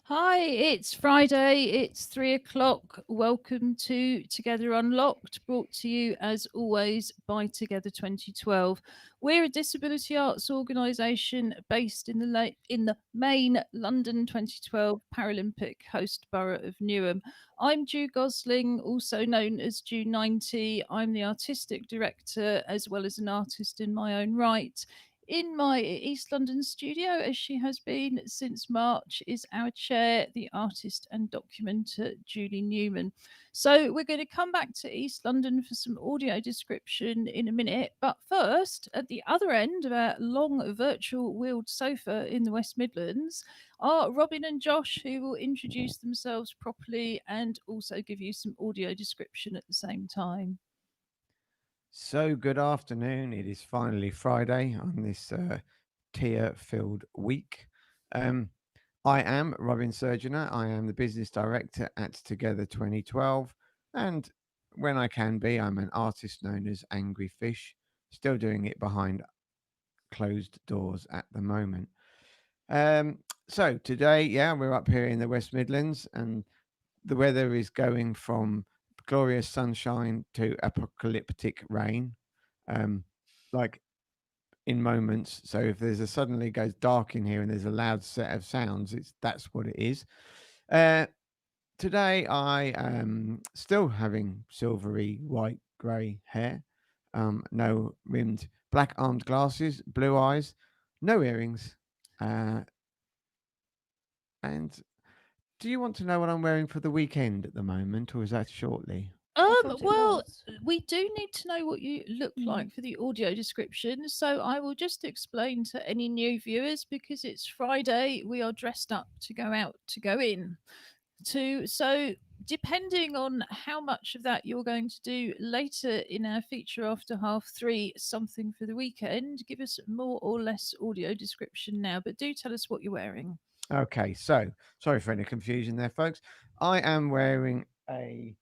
Hi, it's Friday. It's 3 o'clock. Welcome to Together Unlocked, brought to you as always by Together 2012. We're a disability arts organisation based in the main London 2012 Paralympic host borough of Newham. I'm Ju Gosling, also known as Ju 90. I'm the artistic director as well as an artist in my own right. In my East London studio, as she has been since March, is our chair, the artist and documenter Julie Newman. So, we're going to come back to East London for some audio description in a minute. But first, at the other end of our long virtual wheeled sofa in the West Midlands, are Robin and Josh, who will introduce themselves properly and also give you some audio description at the same time. So, good afternoon. It is finally Friday on this tear filled week. Um, I am Robin Surgener. I am the business director at Together 2012. And when I can be, I'm an artist known as Angry Fish, still doing it behind closed doors at the moment. So, today, yeah, we're up here in the West Midlands, and the weather is going from glorious sunshine to apocalyptic rain. Um, like in moments. So if there's a suddenly goes dark in here and there's a loud set of sounds, that's what it is. Uh, Today I am still having silvery white grey hair, no rimmed black armed glasses, blue eyes, no earrings. Uh, and do you want to know what I'm wearing for the weekend at the moment, or is that shortly? I thought it Well, was. we do need to know what you look Mm. like for the audio description. So I will just explain to any new viewers because it's Friday, we are dressed up to go out to go in. So depending on how much of that you're going to do later in our feature after 3:30, something for the weekend, give us more or less audio description now, but do tell us what you're wearing. Okay, so sorry for any confusion there, folks. I am wearing a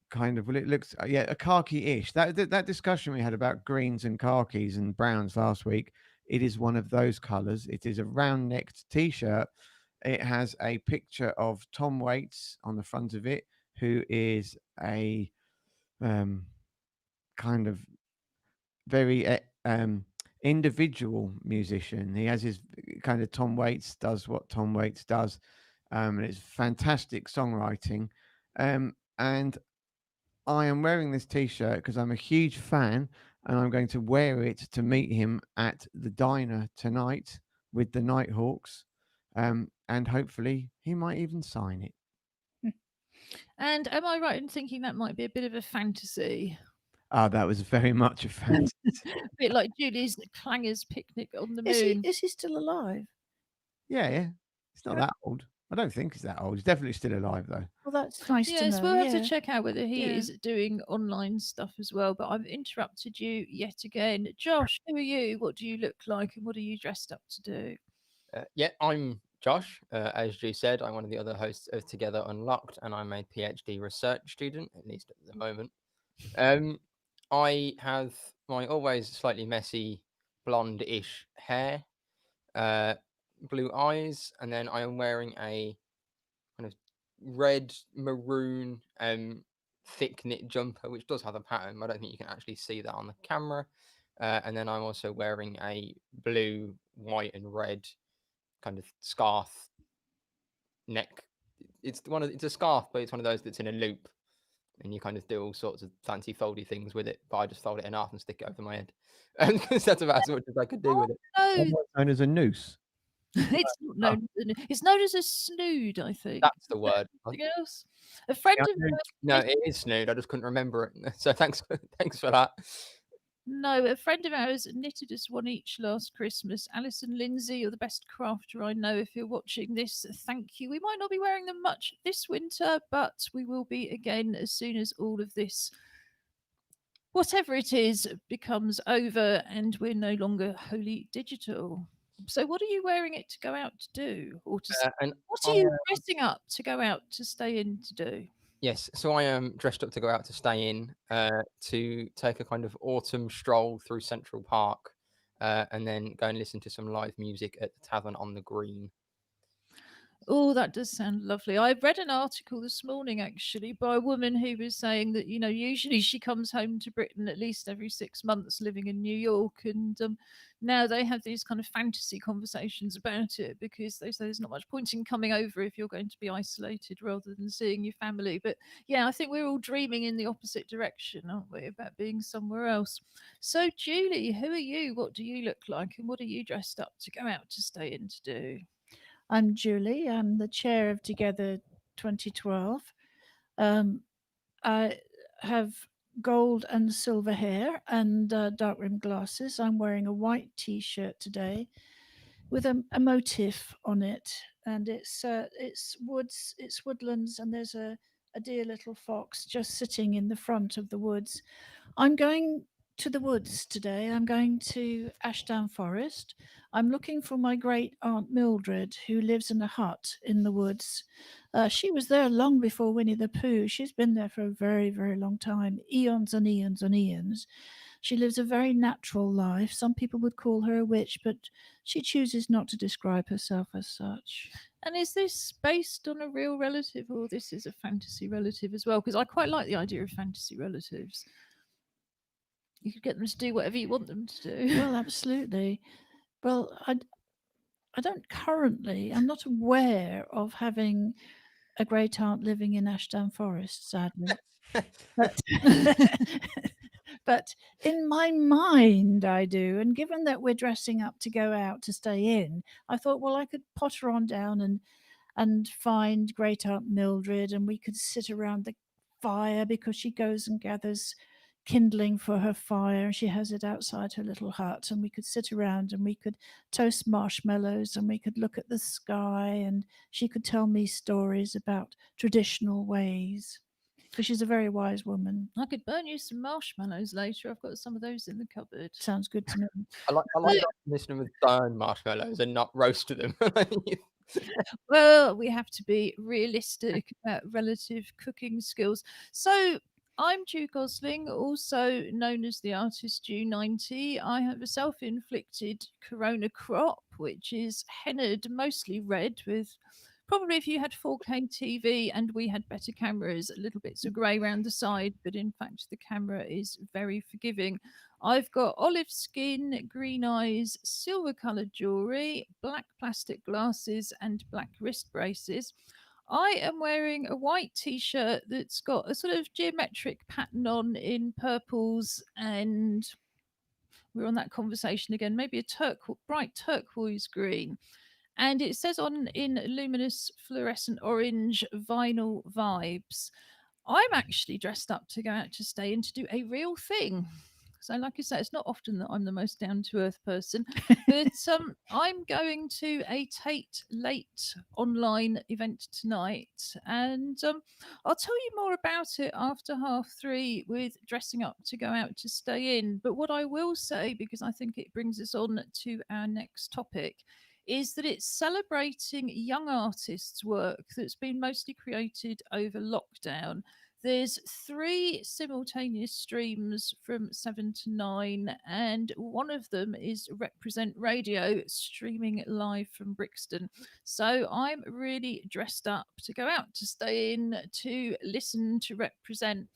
kind of, well, it looks, yeah, a khaki-ish. That discussion we had about greens and khakis and browns last week, it is one of those colors. It is a round-necked t-shirt. It has a picture of Tom Waits on the front of it, who is a um, kind of very individual musician. He has his kind of Tom Waits does what Tom Waits does, and it's fantastic songwriting. And I am wearing this T-shirt because I'm a huge fan, and I'm going to wear it to meet him at the diner tonight with the Nighthawks, and hopefully he might even sign it. And am I right in thinking that might be a bit of a fantasy? Ah, that was very much a fantasy. A bit like Julie's Clangers picnic on the Is he moon. is he still alive? Yeah, yeah, it's not Yeah. that old. I don't think he's that old. He's definitely still alive though. Well, that's nice to Yes, know. we'll have to Yeah. check out whether he Yeah. is doing online stuff as well. But I've interrupted you yet again. Josh, who are you? What do you look like? And what are you dressed up to do? Yeah, I'm Josh. As Drew said, I'm one of the other hosts of Together Unlocked, and I'm a PhD research student, at least at the moment. Um, I have my always slightly messy blonde-ish hair, uh, blue eyes, and then I am wearing a kind of red maroon thick knit jumper, which does have a pattern. I don't think you can actually see that on the camera. And then I'm also wearing a blue, white, and red kind of scarf neck. It's a scarf, but it's one of those that's in a loop, and you kind of do all sorts of fancy foldy things with it. But I just fold it in half and stick it over my head, and that's about as much as I could do Oh with it. no, Otherwise known as a noose. it's not Oh, known. It's known as a snood, I think. that's the Is that word. anything else? A friend Yeah, of No, ours it is Snood. I just couldn't remember it. So thanks, thanks for that. No, a friend of ours knitted us one each last Christmas. Alison Lindsay, you're the best crafter I know. If you're watching this, thank you. We might not be wearing them much this winter, but we will be again as soon as all of this, whatever it is, becomes over and we're no longer wholly digital. So, what are you wearing it to go out to do? And What are I you dressing up to go out to stay in to do? Yes, so I am dressed up to go out to stay in, to take a kind of autumn stroll through Central Park, and then go and listen to some live music at the Tavern on the Green. Oh, that does sound lovely. I read an article this morning actually by a woman who was saying that, usually she comes home to Britain at least every 6 months living in New York. And now they have these kind of fantasy conversations about it because they say there's not much point in coming over if you're going to be isolated rather than seeing your family. But yeah, I think we're all dreaming in the opposite direction, aren't we, about being somewhere else. So, Julie, who are you? What do you look like? And what are you dressed up to go out to stay in to do? I'm Julie. I'm the chair of Together 2012. I have gold and silver hair and dark rimmed glasses. I'm wearing a white t-shirt today with a motif on it, and it's woods, it's woodlands, and there's a dear little fox just sitting in the front of the woods. I'm going to the woods today. I'm going to Ashdown Forest. I'm looking for my great aunt Mildred, who lives in a hut in the woods. She was there long before Winnie the Pooh. She's been there for a very, very long time, eons and eons and eons. She lives a very natural life. Some people would call her a witch, but she chooses not to describe herself as such. And is this based on a real relative or this is a fantasy relative as well? Because I quite like the idea of fantasy relatives. You could get them to do whatever you want them to do. Well, absolutely. Well, I don't currently, I'm not aware of having a great aunt living in Ashdown Forest, sadly. But, but in my mind, I do. And given that we're dressing up to go out to stay in, I thought, well, I could potter on down and find great aunt Mildred, and we could sit around the fire because she goes and gathers kindling for her fire, and she has it outside her little hut, and we could sit around and we could toast marshmallows and we could look at the sky, and she could tell me stories about traditional ways, because she's a very wise woman. I could burn you some marshmallows later. I've got some of those in the cupboard. Sounds good to me. I like the definition with burn marshmallows and not roast them. Well, we have to be realistic about relative cooking skills. So I'm Jew Gosling, also known as the artist Jew 90. I have a self-inflicted corona crop, which is hennaed mostly red with probably if you had 4K TV and we had better cameras, little bits of grey around the side, but in fact the camera is very forgiving. I've got olive skin, green eyes, silver coloured jewellery, black plastic glasses, and black wrist braces. I am wearing a white t shirt that's got a sort of geometric pattern on in purples, and we're on that conversation again, maybe a bright turquoise green. And it says on in luminous fluorescent orange vinyl vibes. I'm actually dressed up to go out to stay in to do a real thing. So, like I say, it's not often that I'm the most down to earth person, but I'm going to a Tate Late online event tonight, and I'll tell you more about it after 3:30 with dressing up to go out to stay in. But what I will say, because I think it brings us on to our next topic, is that it's celebrating young artists' work that's been mostly created over lockdown. There's 3 simultaneous streams from 7 to 9, and one of them is Represent Radio streaming live from Brixton. So I'm really dressed up to go out to stay in, to listen to Represent,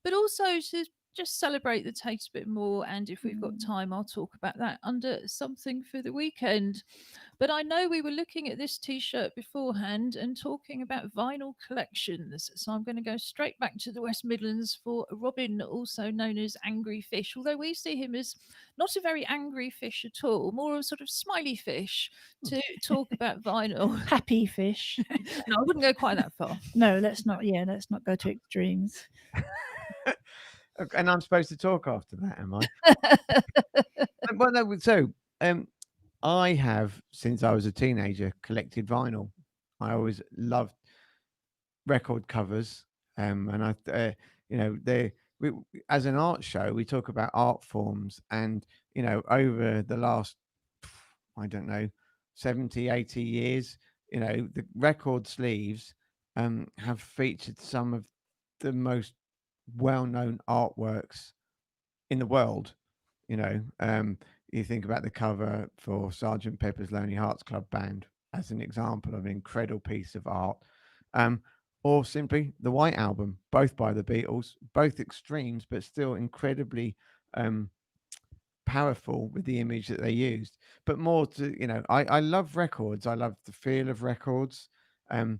but also to just celebrate the taste a bit more. And if we've got time, I'll talk about that under something for the weekend. But I know we were looking at this t-shirt beforehand and talking about vinyl collections. So I'm going to go straight back to the West Midlands for Robin, also known as Angry Fish, although we see him as not a very angry fish at all, more of a sort of smiley fish, to talk about vinyl. Happy fish. No, I wouldn't go quite that far. No, let's not go to extremes. And I'm supposed to talk after that, am I? Well, no, so I have, since I was a teenager, collected vinyl. I always loved record covers, and I, as an art show, we talk about art forms, and over the last, I don't know, 70, 80 years, the record sleeves have featured some of the most well-known artworks in the world. You think about the cover for Sergeant Pepper's Lonely Hearts Club Band, as an example of an incredible piece of art. Or simply the White Album, both by the Beatles, both extremes, but still incredibly powerful with the image that they used. But more to, I love records. I love the feel of records. Um,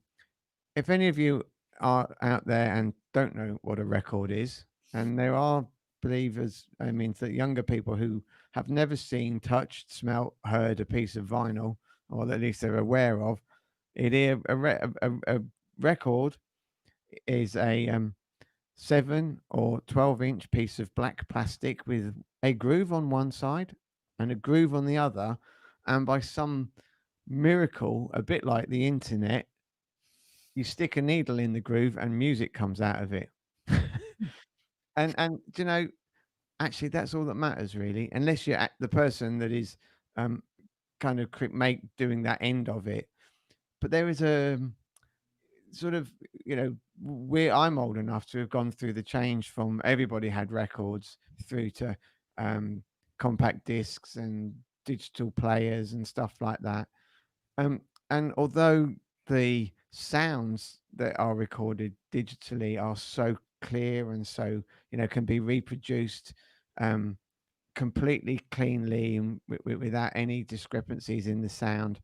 if any of you are out there and don't know what a record is, and there are believers, I mean, the younger people who have never seen, touched, smelt, heard a piece of vinyl, or at least they're aware of it, a record is a 7 or 12 inch piece of black plastic with a groove on one side and a groove on the other. And by some miracle, a bit like the internet, you stick a needle in the groove and music comes out of it. And actually, that's all that matters, really, unless you're the person that is um, kind of doing that end of it. But there is a sort of, I'm old enough to have gone through the change from everybody had records through to compact discs and digital players and stuff like that. And although the sounds that are recorded digitally are so clear and so, can be reproduced completely cleanly and without any discrepancies in the sound,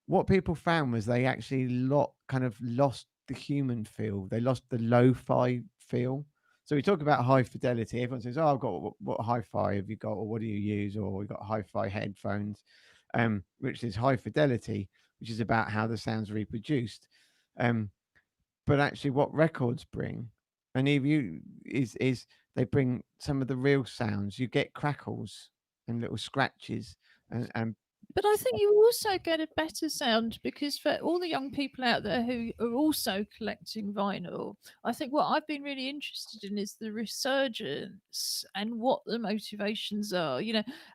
what people found was they actually kind of lost the human feel. They lost the lo-fi feel. So we talk about high fidelity. Everyone says, "Oh, I've got what hi-fi have you got, or what do you use?" Or we've got hi-fi headphones, which is high fidelity, which is about how the sound's reproduced. But actually, what records bring, and if you is they bring some of the real sounds. You get crackles and little scratches, and But I think you also get a better sound because for all the young people out there who are also collecting vinyl, I think what I've been really interested in is the resurgence and what the motivations are,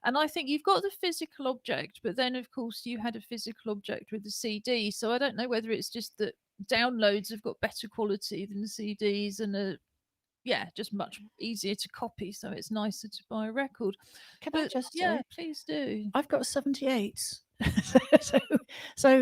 And I think you've got the physical object, but then of course you had a physical object with the CD. So I don't know whether it's just that downloads have got better quality than the CDs and just much easier to copy, so it's nicer to buy a record. Can I But just yeah, say, please do. I've got 78s. so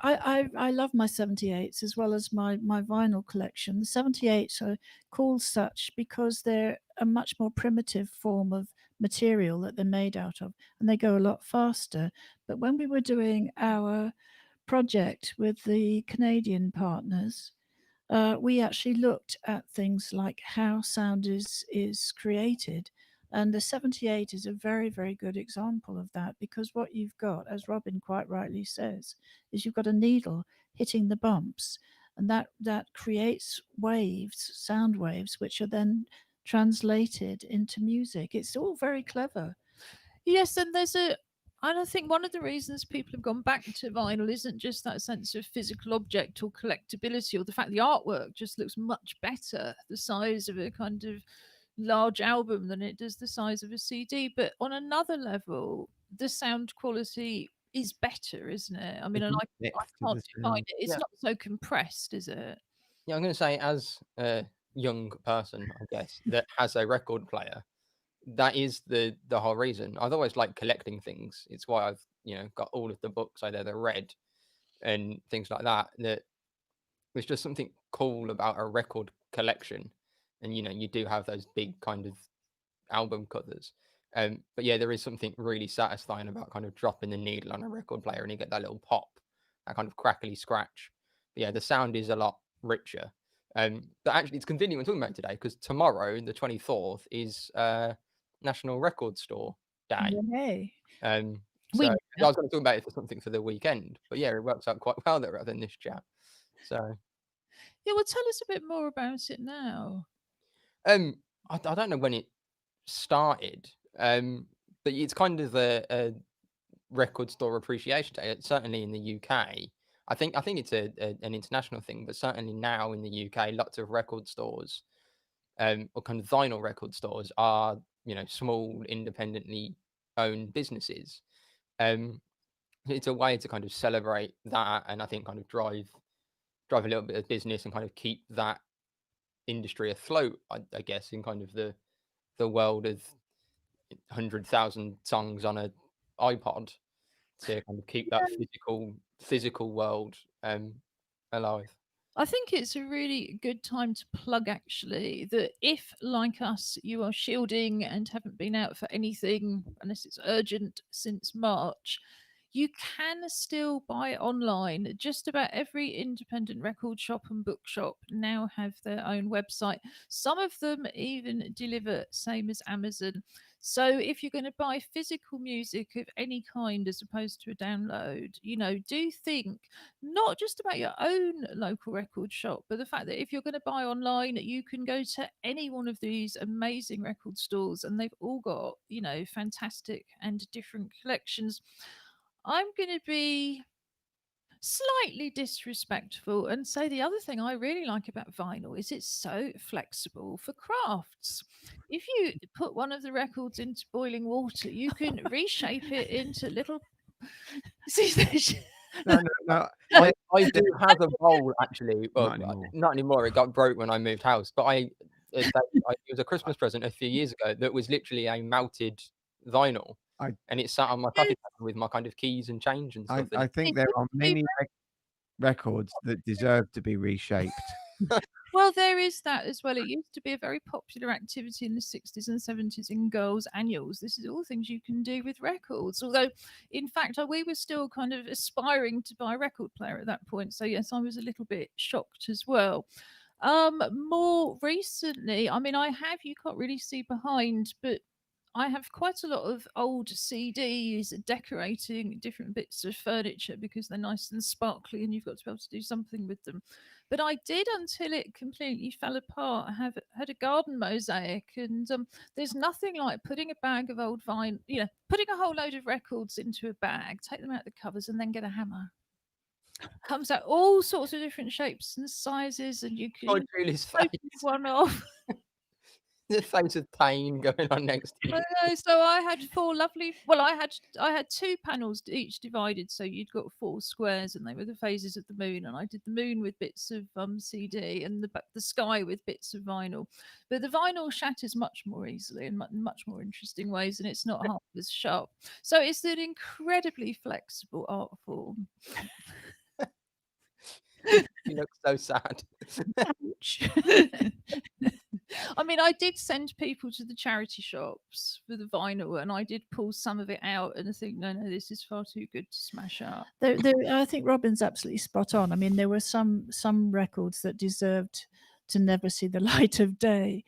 I love my 78s as well as my vinyl collection. The 78s are called such because they're a much more primitive form of material that they're made out of, and they go a lot faster. But when we were doing our project with the Canadian partners, we actually looked at things like how sound is created, and the 78 is a very, very good example of that, because what you've got, as Robin quite rightly says, is you've got a needle hitting the bumps, and that creates waves, sound waves, which are then translated into music. It's all very clever. Yes, and I think one of the reasons people have gone back to vinyl isn't just that sense of physical object or collectability, or the fact the artwork just looks much better the size of a kind of large album than it does the size of a CD. But on another level, the sound quality is better, isn't it? I mean, there's and more I depth to can't the define sound. it. It's Yeah. not so compressed, is it? Yeah, I'm going to say, as a young person, I guess, that has a record player, that is the whole reason. I've always liked collecting things. It's why I've got all of the books I'd ever read and things like that. That there's just something cool about a record collection, and you do have those big kind of album covers. But yeah, there is something really satisfying about kind of dropping the needle on a record player and you get that little pop, that kind of crackly scratch. But yeah, the sound is a lot richer. But actually, it's convenient we're talking about it today because tomorrow, the 24th, is National Record Store Day. Yay. So We I was going to talk about it for something for the weekend, but yeah, it works out quite well that we're having this chat. So Yeah, well, tell us a bit more about it now. I don't know when it started, but it's kind of a record store appreciation day. Certainly in the UK, I think it's an international thing, but certainly now in the UK, lots of record stores, or kind of vinyl record stores, are small, independently owned businesses. It's a way to kind of celebrate that, and I think kind of drive a little bit of business and kind of keep that industry afloat. I guess in kind of the world of 100,000 songs on a iPod. to kind of keep that physical world alive. I think it's a really good time to plug, actually, that if, like us, you are shielding and haven't been out for anything unless it's urgent since March, you can still buy online. Just about every independent record shop and bookshop now have their own website. Some of them even deliver, same as Amazon. So if you're going to buy physical music of any kind as opposed to a download, do think not just about your own local record shop, but the fact that if you're going to buy online, you can go to any one of these amazing record stores and they've all got, fantastic and different collections. I'm going to be slightly disrespectful and say the other thing I really like about vinyl is it's so flexible for crafts. If you put one of the records into boiling water, you can reshape it into little. No. I do have a bowl, actually. Well, Not anymore. not anymore. It got broke when I moved house. But it was a Christmas present a few years ago that was literally a melted vinyl. And it sat on my coffee table with my kind of keys and change and stuff. I think there are many records that deserve to be reshaped. Well, there is that as well. It used to be a very popular activity in the 60s and 70s in girls' annuals. This is all things you can do with records. Although, in fact, we were still kind of aspiring to buy a record player at that point. So, yes, I was a little bit shocked as well. More recently, you can't really see behind, but I have quite a lot of old CDs decorating different bits of furniture because they're nice and sparkly and you've got to be able to do something with them. But I did, until it completely fell apart, had a garden mosaic, and there's nothing like putting a bag of old vinyl, putting a whole load of records into a bag, take them out the covers, and then get a hammer. Comes out all sorts of different shapes and sizes, and you can Julie's take face. one off. The face of pain going on next to you. I know. So I had four lovely. Well, I had two panels each divided, so you'd got four squares, and they were the phases of the moon. And I did the moon with bits of CD, and the sky with bits of vinyl. But the vinyl shatters much more easily and much more interesting ways, and it's not half as sharp. So it's an incredibly flexible art form. You look so sad. Ouch. I did send people to the charity shops for the vinyl, and I did pull some of it out and think, no, this is far too good to smash up. I think Robin's absolutely spot on. There were some records that deserved to never see the light of day.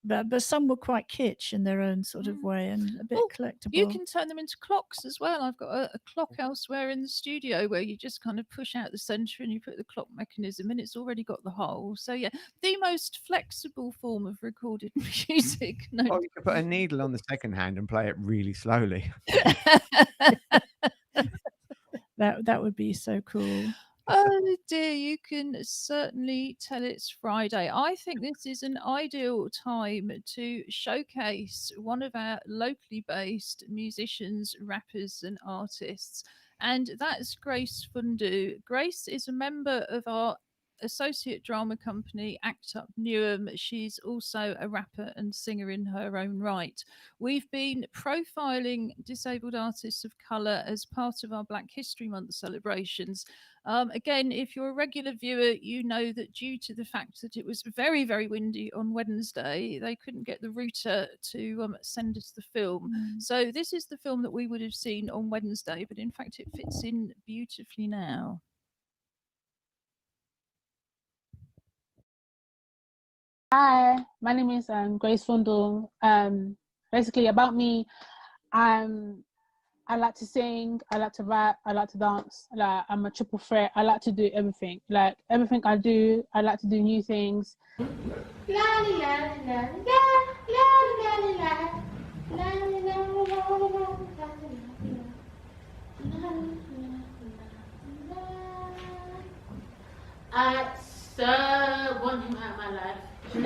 But some were quite kitsch in their own sort of way and a bit collectible. You can turn them into clocks as well. I've got a clock elsewhere in the studio where you just kind of push out the center and you put the clock mechanism, and it's already got the hole. So yeah, the most flexible form of recorded music. No. Or you could put a needle on the second hand and play it really slowly. That would be so cool. Oh dear, you can certainly tell it's Friday. I think this is an ideal time to showcase one of our locally based musicians, rappers, and artists, and that's Grace Fundu. Grace is a member of our associate drama company, Act Up Newham. She's also a rapper and singer in her own right. We've been profiling disabled artists of colour as part of our Black History Month celebrations. Again, if you're a regular viewer, you know that due to the fact that it was very, very windy on Wednesday, they couldn't get the router to send us the film. So this is the film that we would have seen on Wednesday, but in fact it fits in beautifully now. Hi, my name is Grace Fundu. Basically, about me, I like to sing, I like to rap, I like to dance. I'm a triple threat. I like to do everything. Everything I do, I like to do new things. I so want him out of my life. I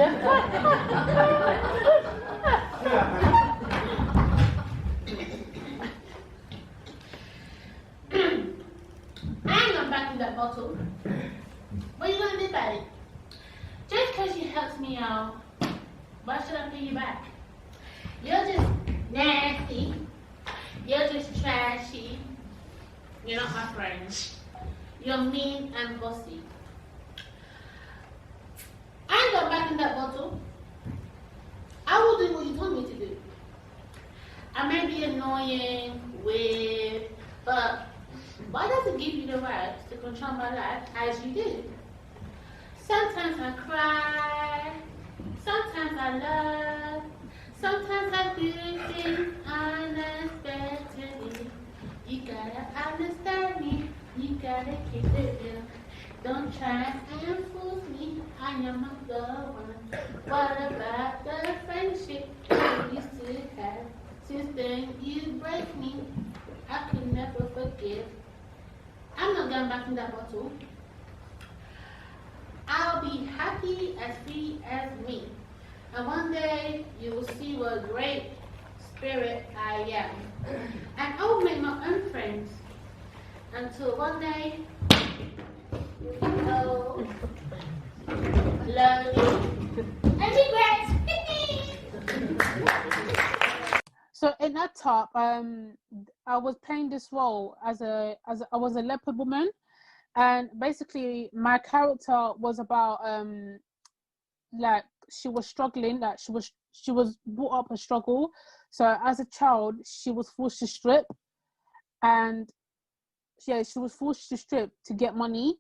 ain't gonna back you that bottle. What are you gonna do about it? Just because you helped me out, why should I pay you back? You're just nasty. You're just trashy. You're not my friend. You're mean and bossy. I ain't got back in that bottle. I will do what you told me to do. I may be annoying, weird, but why does it give you the right to control my life as you do? Sometimes I cry, sometimes I love, sometimes I do things unexpectedly. You gotta understand me, you gotta keep it real. Don't try and fool me, I am a the one. What about the friendship we used to have? Since then you break me, I could never forgive. I'm not going back in that bottle. I'll be happy as free as me. And one day you will see what a great spirit I am. And I will make my own friends. Until one day, oh, lonely, and regrets. So in that top, I was playing this role as I was a leopard woman, and basically my character was about like she was struggling, like she was brought up a struggle. So as a child, she was forced to strip, and yeah, she was forced to strip to get money.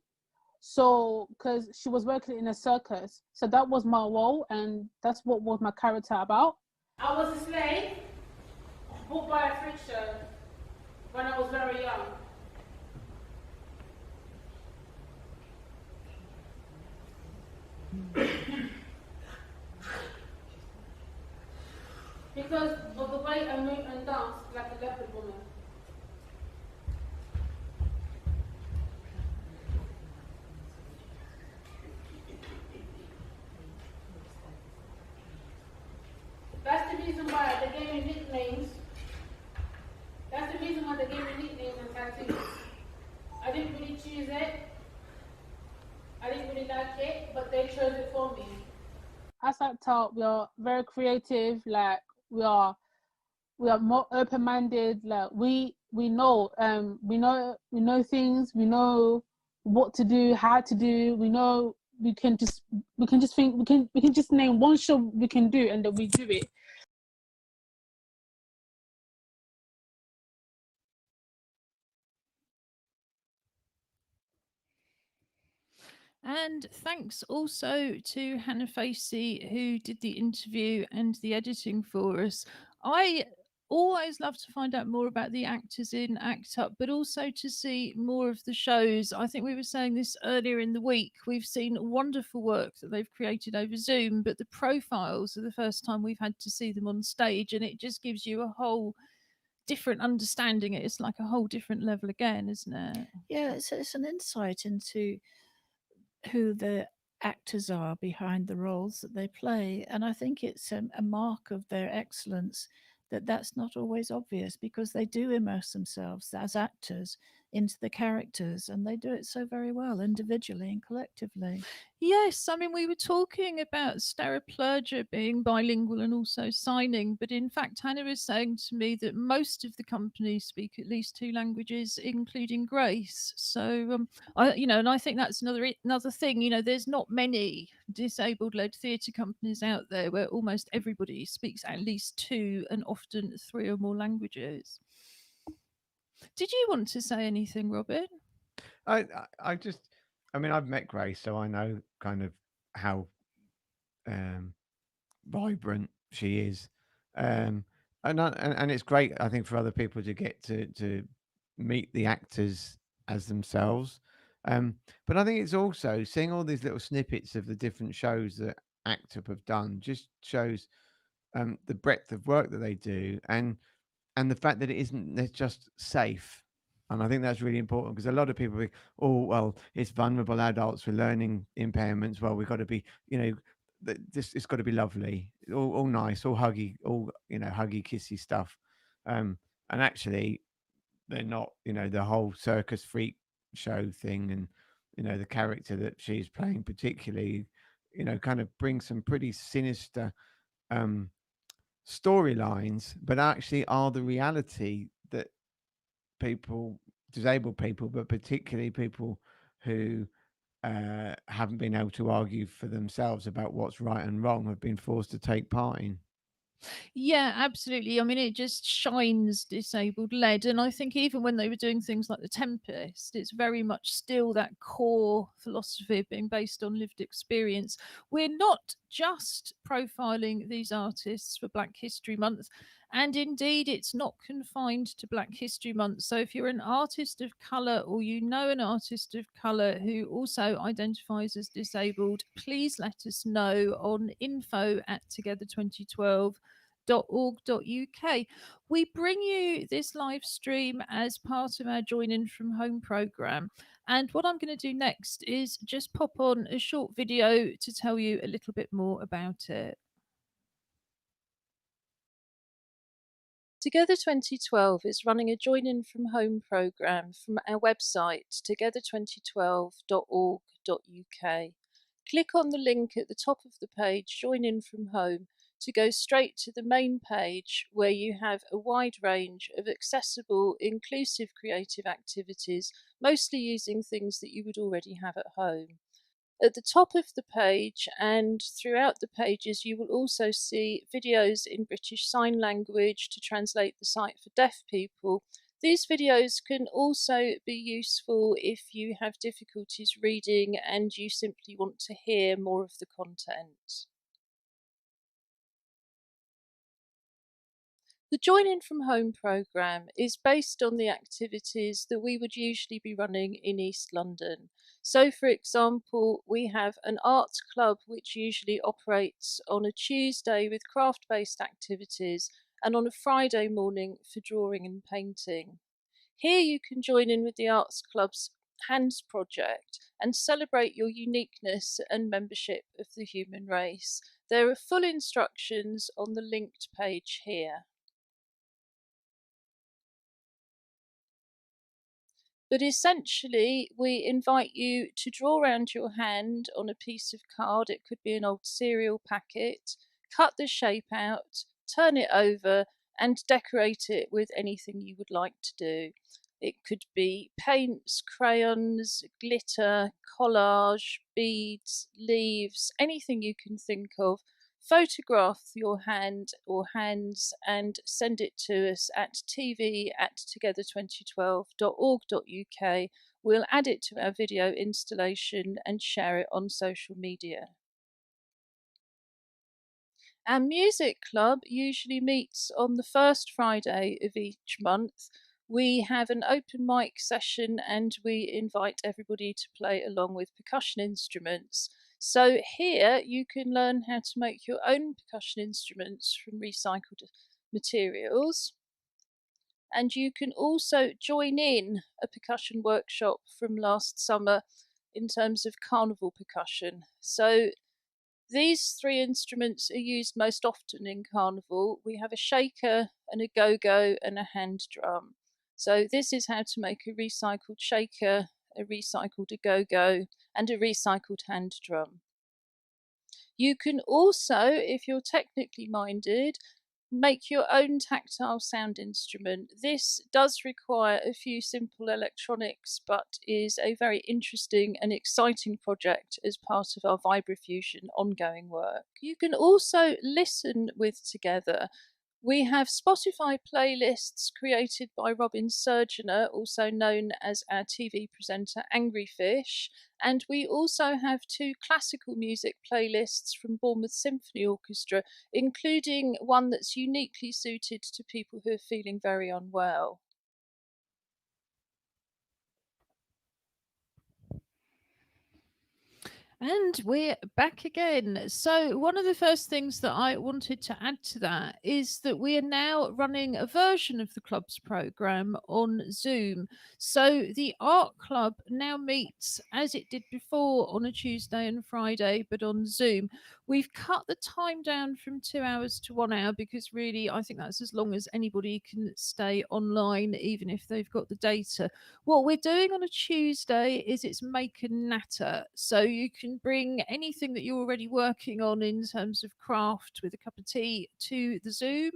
So because she was working in a circus, so that was my role, and that's what was my character about. I was a slave, bought by a freak show when I was very young. Because of the way I move and dance like a leopard woman. That's the reason why they gave me nicknames. That's the reason why they gave me nicknames and tattoos. I didn't really choose it. I didn't really like it, but they chose it for me. As actor, we are very creative. Like we are more open-minded. Like we know things. We know what to do, how to do. We know we can just think we can just name one show we can do, and then we do it. And thanks also to Hannah Facey, who did the interview and the editing for us. I always love to find out more about the actors in Act Up, but also to see more of the shows. I think we were saying this earlier in the week. We've seen wonderful work that they've created over Zoom, but the profiles are the first time we've had to see them on stage, and it just gives you a whole different understanding. It's like a whole different level again, isn't it? Yeah, it's an insight into who the actors are behind the roles that they play, and I think it's a mark of their excellence that that's not always obvious, because they do immerse themselves as actors into the characters, and they do it so very well individually and collectively. Yes, I mean, we were talking about Staraplergia being bilingual and also signing, but in fact, Hannah was saying to me that most of the companies speak at least two languages, including Grace. So, and I think that's another thing. You know, there's not many disabled-led theatre companies out there where almost everybody speaks at least two and often three or more languages. Did you want to say anything, Robin? I mean, I've met Grace, so I know kind of how vibrant she is, and it's great, I think, for other people to get to meet the actors as themselves. But I think it's also seeing all these little snippets of the different shows that Act Up have done just shows the breadth of work that they do, and the fact that it isn't they're just safe. And I think that's really important, because a lot of people think, oh, well, it's vulnerable adults with learning impairments. Well, we've got to be, this it's got to be lovely, all nice, all huggy, all huggy, kissy stuff. And actually, they're not. The whole circus freak show thing, and the character that she's playing particularly, kind of brings some pretty sinister storylines, but actually are the reality people, disabled people, but particularly people who haven't been able to argue for themselves about what's right and wrong, have been forced to take part in. Yeah, absolutely. I mean, it just shines disabled lead. And I think even when they were doing things like The Tempest, it's very much still that core philosophy of being based on lived experience. We're not just profiling these artists for Black History Month. And indeed, it's not confined to Black History Month. So if you're an artist of colour or you know an artist of colour who also identifies as disabled, please let us know on info@together2012.org.uk. We bring you this live stream as part of our Join In From Home programme. And what I'm going to do next is just pop on a short video to tell you a little bit more about it. Together 2012 is running a Join In From Home programme from our website, together2012.org.uk. Click on the link at the top of the page, Join In From Home, to go straight to the main page where you have a wide range of accessible, inclusive creative activities, mostly using things that you would already have at home. At the top of the page and throughout the pages, you will also see videos in British Sign Language to translate the site for deaf people. These videos can also be useful if you have difficulties reading and you simply want to hear more of the content. The Join In From Home programme is based on the activities that we would usually be running in East London. So, for example, we have an arts club which usually operates on a Tuesday with craft-based activities and on a Friday morning for drawing and painting. Here you can join in with the arts club's Hands project and celebrate your uniqueness and membership of the human race. There are full instructions on the linked page here. But essentially, we invite you to draw around your hand on a piece of card. It could be an old cereal packet. Cut the shape out, turn it over, and decorate it with anything you would like to do. It could be paints, crayons, glitter, collage, beads, leaves, anything you can think of. Photograph your hand or hands and send it to us at tv@together2012.org.uk. We'll add it to our video installation and share it on social media. Our music club usually meets on the first Friday of each month. We have an open mic session and we invite everybody to play along with percussion instruments. So here you can learn how to make your own percussion instruments from recycled materials. And you can also join in a percussion workshop from last summer in terms of carnival percussion. So these three instruments are used most often in carnival. We have a shaker, and a go-go, and a hand drum. So this is how to make a recycled shaker, a recycled go-go, and a recycled hand drum. You can also, if you're technically minded, make your own tactile sound instrument. This does require a few simple electronics, but is a very interesting and exciting project as part of our Vibrafusion ongoing work. You can also listen with Together. We have Spotify playlists created by Robin Surgener, also known as our TV presenter Angry Fish, and we also have two classical music playlists from Bournemouth Symphony Orchestra, including one that's uniquely suited to people who are feeling very unwell. And we're back again. So, one of the first things that I wanted to add to that is that we are now running a version of the club's programme on Zoom. So, the art club now meets as it did before on a Tuesday and Friday, but on Zoom. We've cut the time down from 2 hours to 1 hour because really I think that's as long as anybody can stay online, even if they've got the data. What we're doing on a Tuesday is it's make and natter. So you can bring anything that you're already working on in terms of craft with a cup of tea to the Zoom,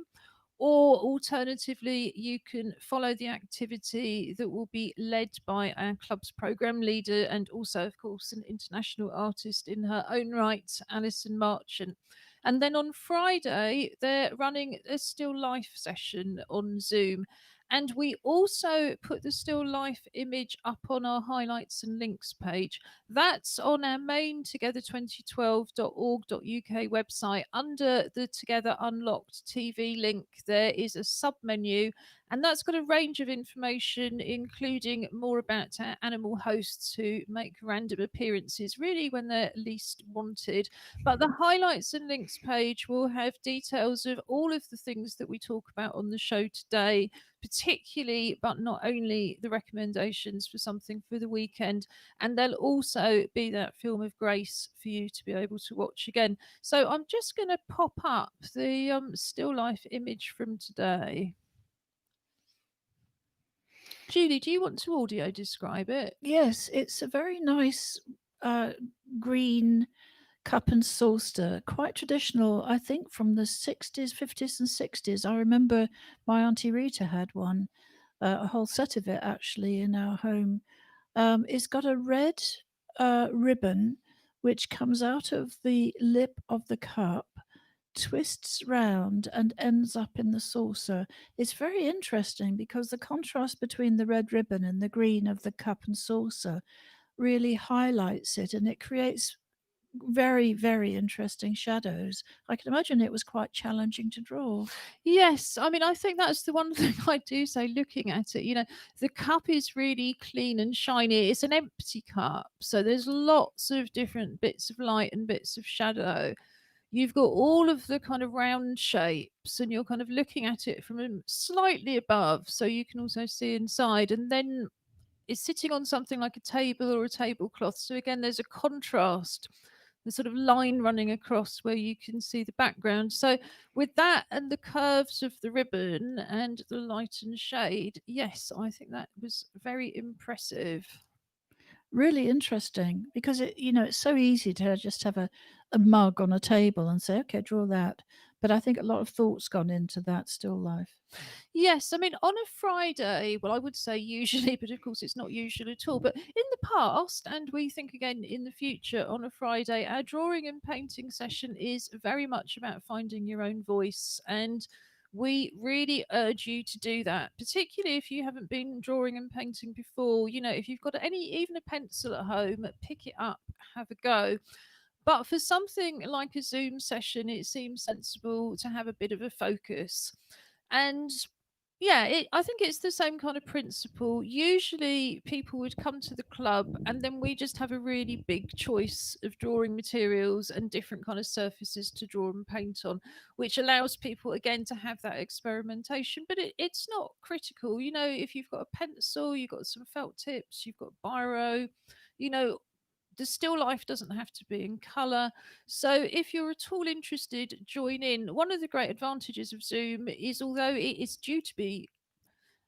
or alternatively, you can follow the activity that will be led by our club's program leader and also, of course, an international artist in her own right, Alison Marchant. And then on Friday, they're running a still life session on Zoom. And we also put the still life image up on our highlights and links page. That's on our main together2012.org.uk website. Under the Together Unlocked TV link, there is a sub menu, and that's got a range of information, including more about our animal hosts who make random appearances, really when they're least wanted. But the highlights and links page will have details of all of the things that we talk about on the show today, particularly but not only the recommendations for something for the weekend. And there'll also be that film of Grace for you to be able to watch again. So I'm just going to pop up the still life image from today. Julie, do you want to audio describe it? Yes, it's a very nice green cup and saucer, quite traditional, I think, from the 60s, 50s, and 60s. I remember my Auntie Rita had one, a whole set of it actually in our home. It's got a red ribbon which comes out of the lip of the cup, twists round, and ends up in the saucer. It's very interesting because the contrast between the red ribbon and the green of the cup and saucer really highlights it, and it creates very, very interesting shadows. I can imagine it was quite challenging to draw. Yes, I mean, I think that's the one thing I do say looking at it. You know, the cup is really clean and shiny. It's an empty cup, so there's lots of different bits of light and bits of shadow. You've got all of the kind of round shapes, and you're kind of looking at it from slightly above, so you can also see inside. And then it's sitting on something like a table or a tablecloth. So again, there's a contrast, the sort of line running across where you can see the background. So with that and the curves of the ribbon and the light and shade, yes, I think that was very impressive. Really interesting because it's so easy to just have a mug on a table and say, okay, draw that. But I think a lot of thought's gone into that still life. Yes, I mean, on a Friday, well, I would say usually, but of course it's not usual at all. But in the past, and we think again in the future, on a Friday, our drawing and painting session is very much about finding your own voice. And we really urge you to do that, particularly if you haven't been drawing and painting before. You know, if you've got even a pencil at home, pick it up, have a go. But for something like a Zoom session, it seems sensible to have a bit of a focus. And yeah, I think it's the same kind of principle. Usually, people would come to the club, and then we just have a really big choice of drawing materials and different kind of surfaces to draw and paint on, which allows people again to have that experimentation. But it's not critical. You know, if you've got a pencil, you've got some felt tips, you've got biro, you know, the still life doesn't have to be in color. So if you're at all interested, join in. One of the great advantages of Zoom is, although it is due to be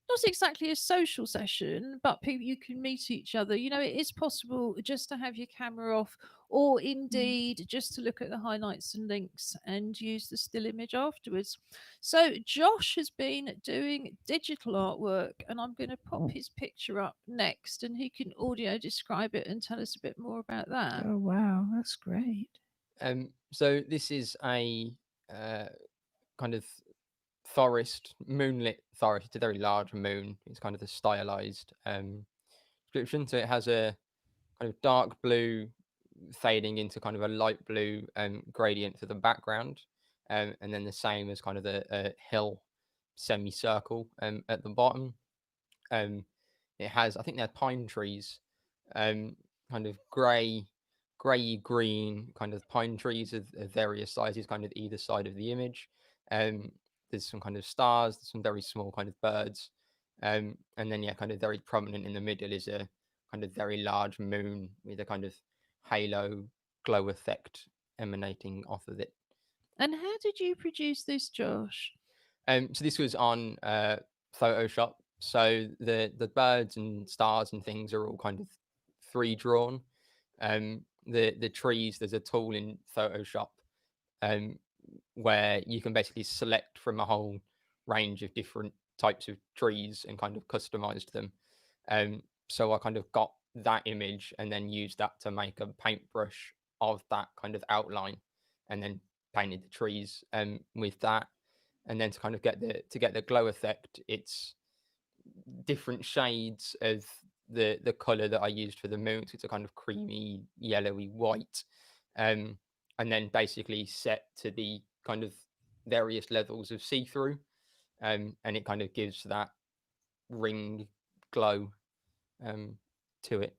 not exactly a social session, but people, you can meet each other. You know, it is possible just to have your camera off, or indeed just to look at the highlights and links and use the still image afterwards. So Josh has been doing digital artwork, and I'm going to pop his picture up next, and he can audio describe it and tell us a bit more about that. Oh, wow. That's great. So this is a kind of forest, moonlit forest. It's a very large moon. It's kind of the stylized description. So it has a kind of dark blue fading into kind of a light blue gradient for the background, and then the same as kind of the hill semicircle at the bottom. It has, I think they're pine trees, kind of grey green kind of pine trees of various sizes, kind of either side of the image. There's some kind of stars, some very small kind of birds, and then yeah, kind of very prominent in the middle is a kind of very large moon with a kind of halo glow effect emanating off of it. And how did you produce this, Josh? So this was on Photoshop. So the birds and stars and things are all kind of 3D drawn. The trees, there's a tool in Photoshop where you can basically select from a whole range of different types of trees and kind of customized them. So I kind of got that image and then used that to make a paintbrush of that kind of outline, and then painted the trees with that. And then to kind of get the glow effect, it's different shades of the color that I used for the moon. So it's a kind of creamy, yellowy white, and then basically set to the kind of various levels of see-through, and it kind of gives that ring glow to it.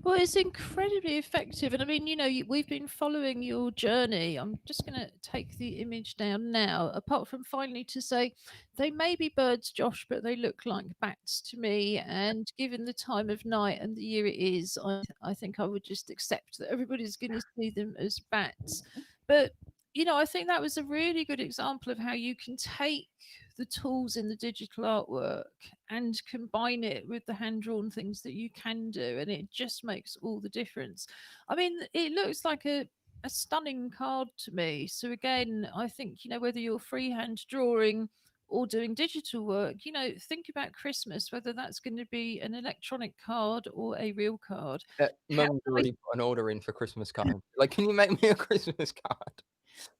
Well, it's incredibly effective. And I mean, we've been following your journey. I'm just going to take the image down now. Apart from finally to say, they may be birds, Josh, but they look like bats to me. And given the time of night and the year it is, I think I would just accept that everybody's going to see them as bats. But, I think that was a really good example of how you can take the tools in the digital artwork and combine it with the hand-drawn things that you can do, and it just makes all the difference. I mean, it looks like a stunning card to me. So again, I think, whether you're freehand drawing or doing digital work, think about Christmas, whether that's going to be an electronic card or a real card. Mum's already put an order in for Christmas card. Like, can you make me a Christmas card?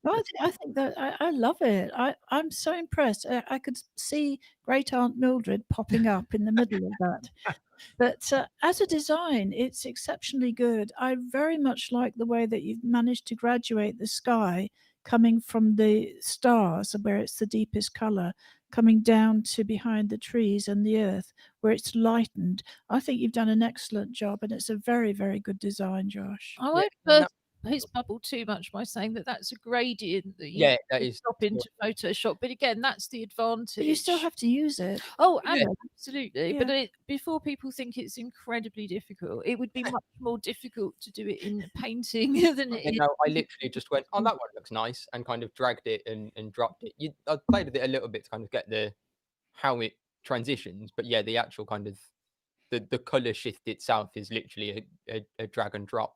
No, I think that I love it. I'm so impressed. I could see Great Aunt Mildred popping up in the middle of that. But as a design, it's exceptionally good. I very much like the way that you've managed to graduate the sky coming from the stars, where it's the deepest color, coming down to behind the trees and the earth, where it's lightened. I think you've done an excellent job, and it's a very, very good design, Josh. I Yeah, won't no, burst his bubble too much by saying that that's a gradient that you yeah, that can is. drop into Photoshop. But again, that's the advantage. But you still have to use it. Oh, Yeah. absolutely. But before people think it's incredibly difficult, it would be much more difficult to do it in painting than it You is. know, I literally just went, "Oh, that one looks nice," and kind of dragged it and dropped it. I played with it a little bit to kind of get how it transitions, but yeah, the actual kind of the color shift itself is literally a drag and drop,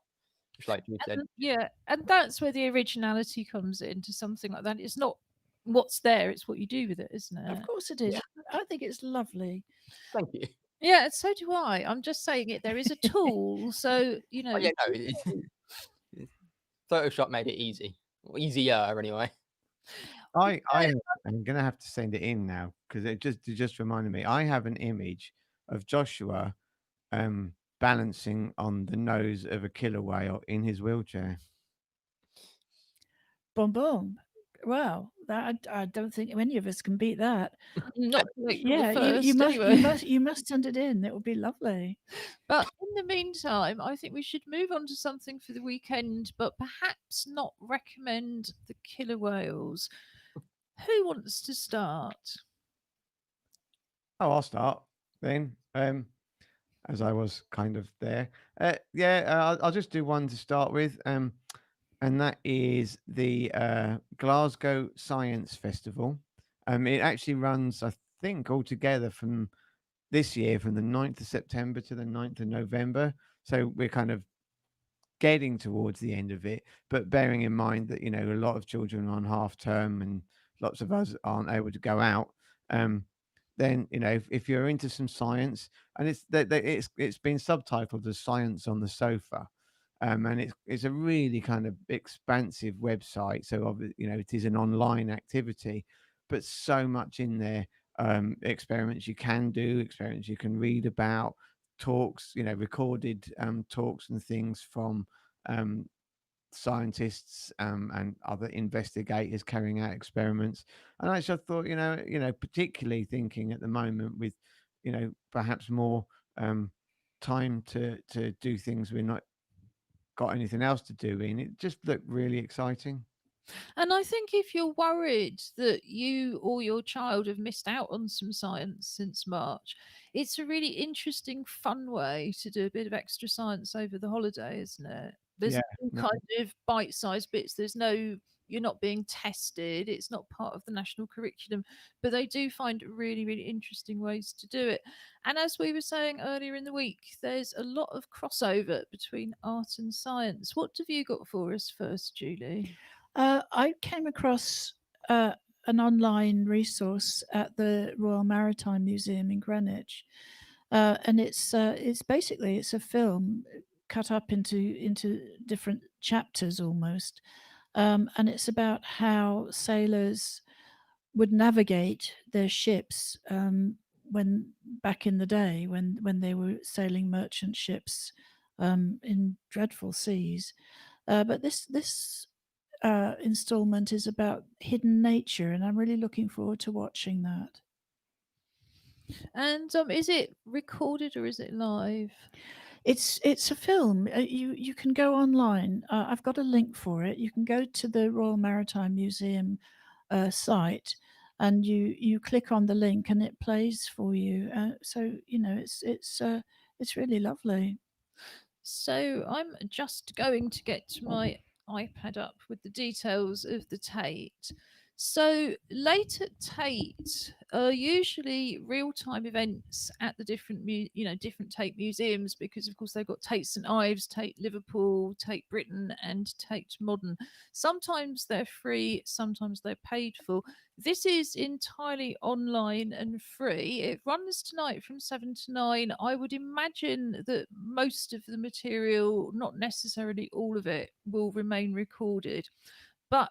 just like you said. Yeah, and that's where the originality comes into something like that. It's not what's there, it's what you do with it, isn't it? Of course it is. Yeah. I think it's lovely. Thank you. Yeah, so do I. I'm just saying it. There is a tool, so Oh, yeah, no, Photoshop made it easy, easier anyway. I am gonna have to send it in now because it just reminded me. I have an image of Joshua balancing on the nose of a killer whale in his wheelchair. Boom, boom. Wow, that I don't think any of us can beat that. not like Yeah, the first, you must anyway. you must send it in. It would be lovely. But in the meantime, I think we should move on to something for the weekend, but perhaps not recommend the killer whales. Who wants to start? Oh, I'll start then. As I was kind of there. I'll just do one to start with. And that is the Glasgow Science Festival. It actually runs, I think, altogether from this year, from the 9th of September to the 9th of November. So we're kind of getting towards the end of it, but bearing in mind that, a lot of children are on half term and lots of us aren't able to go out. Then, if you're into some science, and it's been subtitled as Science on the Sofa. And it's a really kind of expansive website. So, it is an online activity, but so much in there. Experiments you can do, experiments you can read about, talks, recorded talks and things from scientists and other investigators carrying out experiments. And actually, I thought, particularly thinking at the moment with, perhaps more time to do things we're not got anything else to do in, it just looked really exciting. And I think if you're worried that you or your child have missed out on some science since March, it's a really interesting, fun way to do a bit of extra science over the holiday, isn't it? There's no kind of bite-sized bits. You're not being tested. It's not part of the national curriculum, but they do find really, really interesting ways to do it. And as we were saying earlier in the week, there's a lot of crossover between art and science. What have you got for us first, Julie? I came across a an online resource at the Royal Maritime Museum in Greenwich, and it's basically it's a film cut up into different chapters almost, and it's about how sailors would navigate their ships when back in the day when they were sailing merchant ships in dreadful seas. But this installment is about hidden nature, and I'm really looking forward to watching that. And is it recorded or is it live? It's a film. You can go online. I've got a link for it. You can go to the Royal Maritime Museum site, and you click on the link, and it plays for you. So you know it's really lovely. So I'm just going to get my iPad up with the details of the Tate. So late at Tate are usually real-time events at the different, different Tate museums, because of course they've got Tate St Ives, Tate Liverpool, Tate Britain, and Tate Modern. Sometimes they're free, sometimes they're paid for. This is entirely online and free. It runs tonight from 7 to 9. I would imagine that most of the material, not necessarily all of it, will remain recorded. But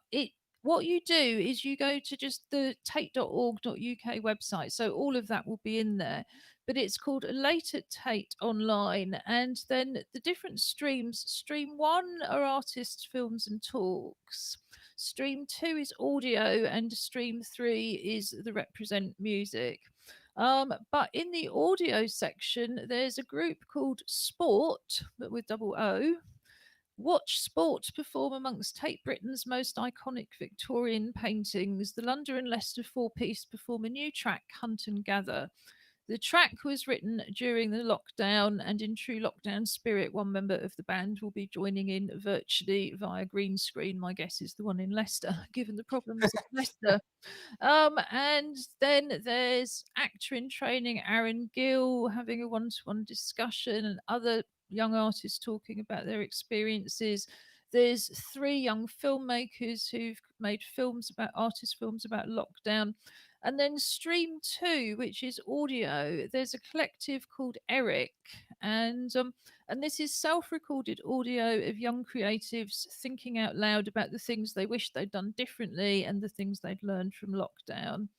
what you do is you go to just the tate.org.uk website. So all of that will be in there. But it's called Late at Tate Online. And then the different streams, stream 1 are artists, films and talks. Stream 2 is audio, and stream 3 is the Represent music. But in the audio section, there's a group called Sport, but with double O. Watch Sport perform amongst Tate Britain's most iconic Victorian paintings. The London and Leicester four-piece perform a new track, Hunt and Gather. The track was written during the lockdown, and in true lockdown spirit, one member of the band will be joining in virtually via green screen. My guess is the one in Leicester, given the problems of Leicester. And then there's actor in training Aaron Gill having a one-to-one discussion, and other young artists talking about their experiences. There's 3 young filmmakers who've made artist films about lockdown. And then stream 2, which is audio, there's a collective called Eric, and this is self-recorded audio of young creatives thinking out loud about the things they wish they'd done differently and the things they'd learned from lockdown.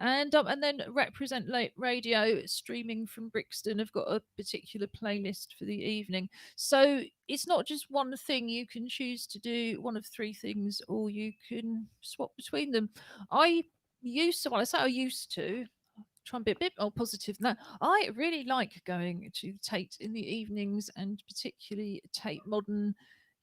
And then Represent Late Radio, streaming from Brixton, have got a particular playlist for the evening. So it's not just one thing. You can choose to do one of 3 things, or you can swap between them. I used to try and be a bit more positive than that. I really like going to Tate in the evenings, and particularly Tate Modern,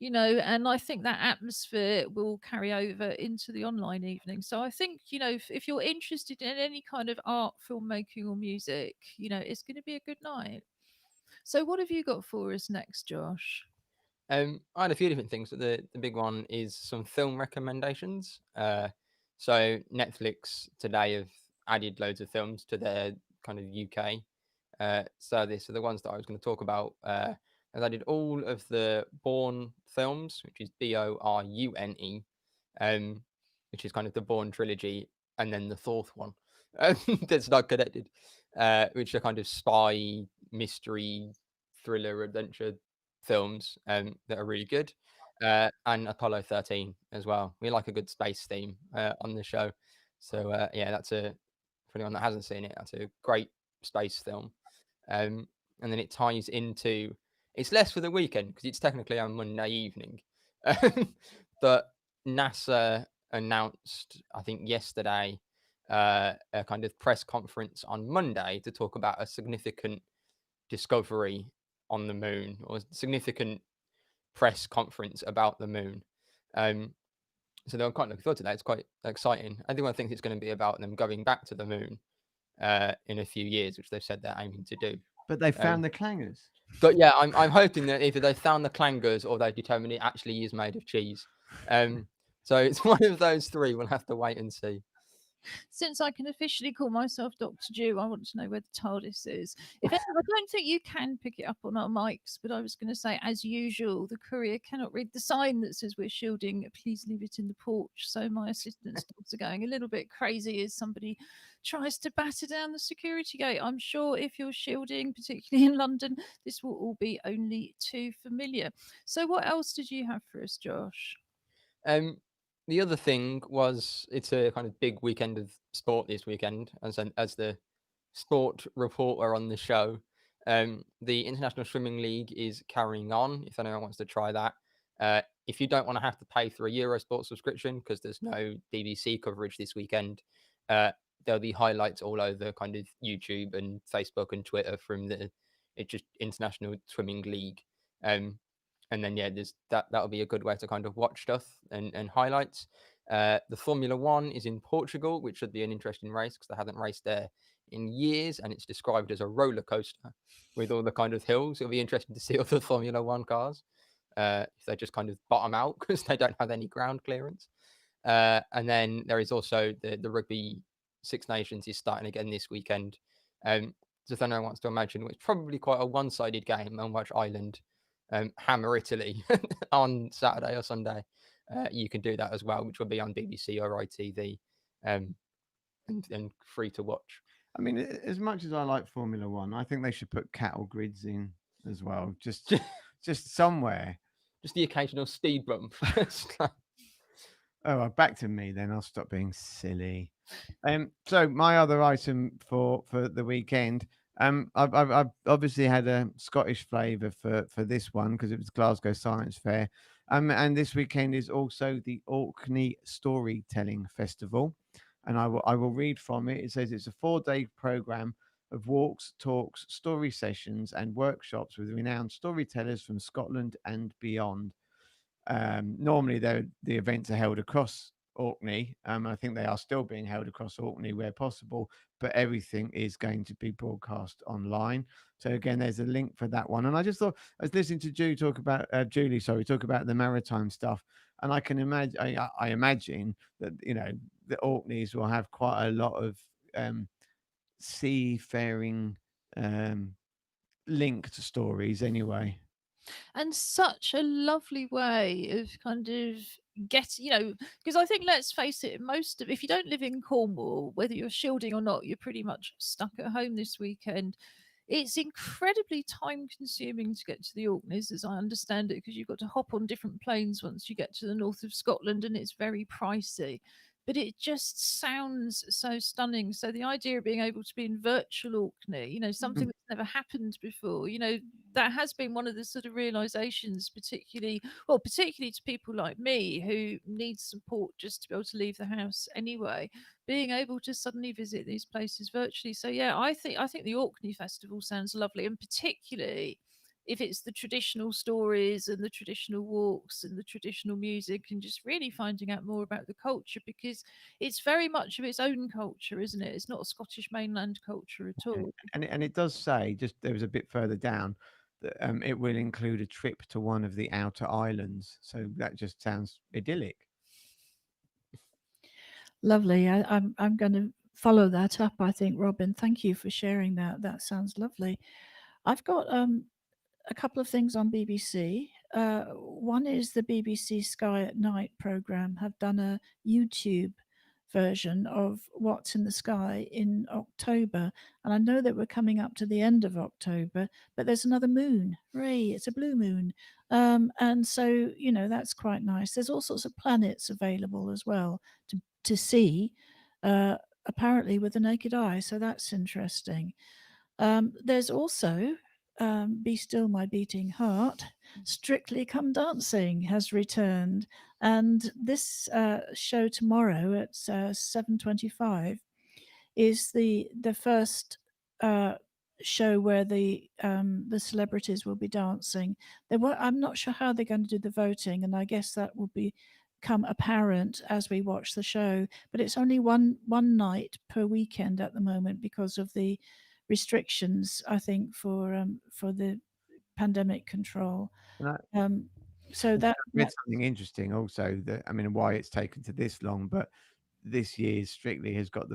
and I think that atmosphere will carry over into the online evening. So I think, if you're interested in any kind of art, filmmaking or music, it's going to be a good night. So what have you got for us next, Josh? I had a few different things, but the big one is some film recommendations. So Netflix today have added loads of films to their kind of UK service. So the ones that I was going to talk about has added all of the Bourne films, which is Bourne, which is kind of the Bourne trilogy, and then the 4th one that's not connected, which are kind of spy, mystery, thriller, adventure films that are really good, and Apollo 13 as well. We like a good space theme on the show, so yeah, that's for anyone that hasn't seen it, that's a great space film. And then it ties into, it's less for the weekend because it's technically on Monday evening, but NASA announced, I think yesterday, a kind of press conference on Monday to talk about a significant discovery on the moon, or significant press conference about the moon. So they're quite looking forward to that. It's quite exciting. Everyone thinks it's going to be about them going back to the moon in a few years, which they've said they're aiming to do. But they found the clangers. But yeah, I'm hoping that either they found the clangers or they determined it actually is made of cheese. So it's one of those 3. We'll have to wait and see. Since I can officially call myself Dr. Jew, I want to know where the TARDIS is. If I don't think you can pick it up on our mics, but I was going to say, as usual, the courier cannot read the sign that says we're shielding. Please leave it in the porch. So my assistant's dogs are going a little bit crazy as somebody tries to batter down the security gate. I'm sure if you're shielding, particularly in London, this will all be only too familiar. So what else did you have for us, Josh? The other thing was it's a kind of big weekend of sport this weekend, as the sport reporter on the show. The International Swimming League is carrying on. If anyone wants to try that, if you don't want to have to pay for a Eurosport subscription because there's no BBC coverage this weekend, there'll be highlights all over kind of YouTube and Facebook and Twitter from the International Swimming League. And then there's that'll be a good way to kind of watch stuff and highlights. The Formula One is in Portugal, which should be an interesting race because they haven't raced there in years, and it's described as a roller coaster with all the kind of hills. It'll be interesting to see all the Formula One cars if they just kind of bottom out because they don't have any ground clearance. And then there is also the Rugby Six Nations is starting again this weekend. So if anyone wants to imagine, it's probably quite a one-sided game and watch Ireland hammer Italy on Saturday or Sunday. You can do that as well, which will be on BBC or ITV, and free to watch. I mean, as much as I like Formula One, I think they should put cattle grids in as well, just somewhere. Just the occasional speed bump. Oh, well, back to me then. I'll stop being silly. So my other item for the weekend, I've obviously had a Scottish flavour for this one because it was Glasgow Science Fair. And this weekend is also the Orkney Storytelling Festival, and I will read from it. It says it's a 4-day program of walks, talks, story sessions, and workshops with renowned storytellers from Scotland and beyond. Normally, the events are held across Orkney. I think they are still being held across Orkney where possible, but everything is going to be broadcast online. So again, there's a link for that one. And I just thought I was listening to Julie talk about the maritime stuff, and I can imagine. I imagine that the Orkneys will have quite a lot of seafaring linked stories anyway. And such a lovely way of kind of because I think, let's face it, if you don't live in Cornwall, whether you're shielding or not, you're pretty much stuck at home this weekend. It's incredibly time consuming to get to the Orkneys, as I understand it, because you've got to hop on different planes once you get to the north of Scotland, and it's very pricey. But it just sounds so stunning. So the idea of being able to be in virtual Orkney, something that's never happened before, that has been one of the sort of realizations, particularly to people like me who need support just to be able to leave the house anyway, being able to suddenly visit these places virtually. So yeah, I think the Orkney Festival sounds lovely, and particularly if it's the traditional stories and the traditional walks and the traditional music, and just really finding out more about the culture, because it's very much of its own culture, isn't it? It's not a Scottish mainland culture at all. And it does say, just there was a bit further down, that it will include a trip to one of the outer islands. So that just sounds idyllic. Lovely. I'm going to follow that up. I think, Robin, thank you for sharing that. That sounds lovely. I've got a couple of things on BBC. One is the BBC Sky at Night program have done a YouTube version of What's in the Sky in October, and I know that we're coming up to the end of October, but there's another moon. Hooray, it's a blue moon. And so that's quite nice. There's all sorts of planets available as well to see, apparently with the naked eye, so that's interesting. There's also Be Still My Beating Heart, Strictly Come Dancing has returned, and this show tomorrow at 7:25 is the first show where the celebrities will be dancing. I'm not sure how they're going to do the voting, and I guess that will become apparent as we watch the show. But it's only one night per weekend at the moment because of the restrictions, I think, for the pandemic control. So I that read something interesting also, that why it's taken to this long, but this year's Strictly has got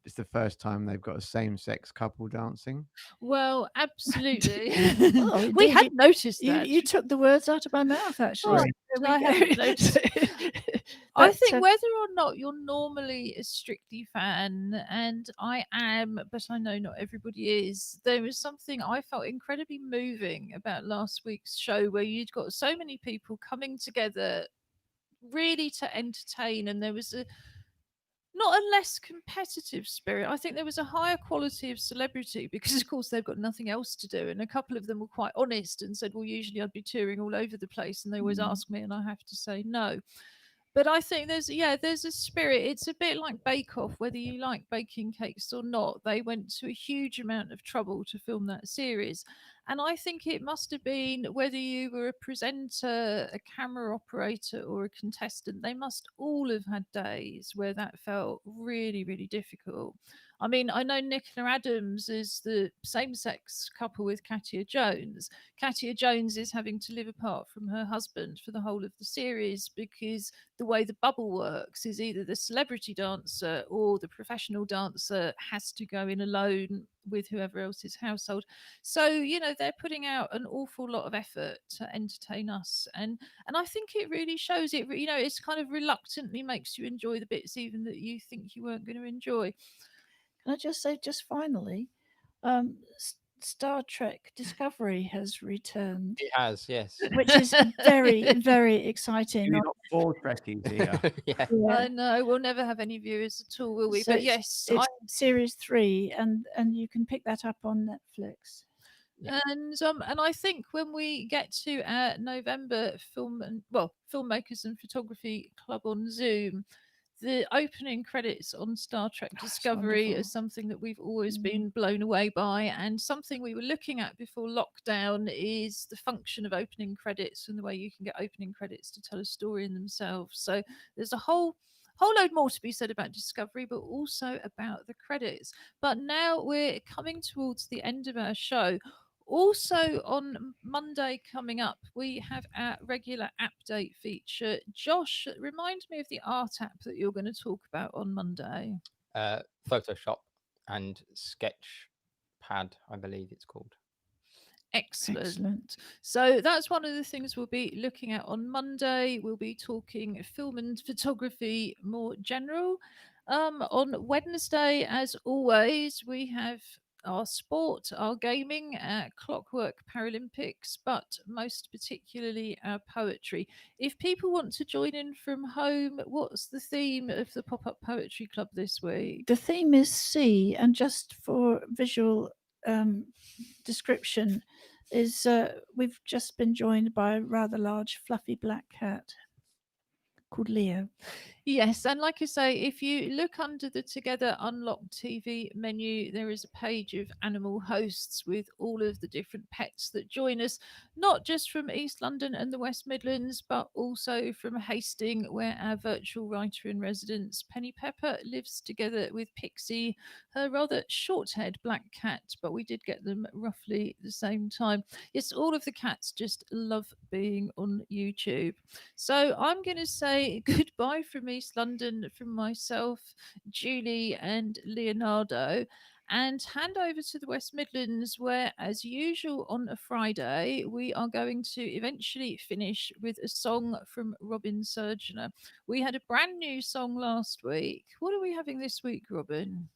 it's the first time they've got a same-sex couple dancing. Well, absolutely. Well, We indeed, had noticed You, that. you took the words out of my mouth, actually. Right. So I there we hadn't go. noticed. I But, think whether or not you're normally a Strictly fan, and I am, but I know not everybody is, there was something I felt incredibly moving about last week's show where you'd got so many people coming together really to entertain, and there was not a less competitive spirit. I think there was a higher quality of celebrity because, of course, they've got nothing else to do. And a couple of them were quite honest and said, well, usually I'd be touring all over the place. And they always ask me, and I have to say no. But I think there's a spirit. It's a bit like Bake Off, whether you like baking cakes or not. They went to a huge amount of trouble to film that series. And I think it must have been, whether you were a presenter, a camera operator, or a contestant, they must all have had days where that felt really, really difficult. I mean, I know Nicola Adams is the same sex couple with Katia Jones. Katia Jones is having to live apart from her husband for the whole of the series because the way the bubble works is either the celebrity dancer or the professional dancer has to go in alone with whoever else's household. So, they're putting out an awful lot of effort to entertain us. And I think it really shows it, it's kind of reluctantly makes you enjoy the bits even that you think you weren't going to enjoy. Can I just say, just finally, Star Trek Discovery has returned, It has, yes. which is very, very exciting. We've got 4 Trekkies here. Yeah. Yeah. I know we'll never have any viewers at all, will we? So But it's, yes, it's series 3, and you can pick that up on Netflix. Yeah. and I think when we get to November filmmakers and photography club on Zoom, the opening credits on Star Trek Discovery wonderful. is something that we've always Mm. been blown away by, and something we were looking at before lockdown is the function of opening credits and the way you can get opening credits to tell a story in themselves. So there's a whole load more to be said about Discovery, but also about the credits. But now we're coming towards the end of our show. Also on Monday coming up, we have our regular app date feature. Josh, remind me of the art app that you're going to talk about on Monday. Photoshop and Sketchpad, I believe it's called. Excellent. So that's one of the things we'll be looking at on Monday. We'll be talking film and photography more general. On Wednesday, as always, we have our sport, our gaming, our Clockwork Paralympics, but most particularly our poetry. If people want to join in from home, what's the theme of the Pop-Up Poetry Club this week? The theme is sea, and just for visual description, is we've just been joined by a rather large fluffy black cat called Leo. Yes, and like I say, if you look under the Together Unlocked TV menu, there is a page of animal hosts with all of the different pets that join us, not just from East London and the West Midlands, but also from Hastings, where our virtual writer in residence, Penny Pepper, lives together with Pixie, her rather short-haired black cat, but we did get them roughly the same time. Yes, all of the cats just love being on YouTube. So I'm going to say goodbye from East London from myself, Julie, and Leonardo, and hand over to the West Midlands, where, as usual, on a Friday, we are going to eventually finish with a song from Robin Surgener. We had a brand new song last week. What are we having this week, Robin?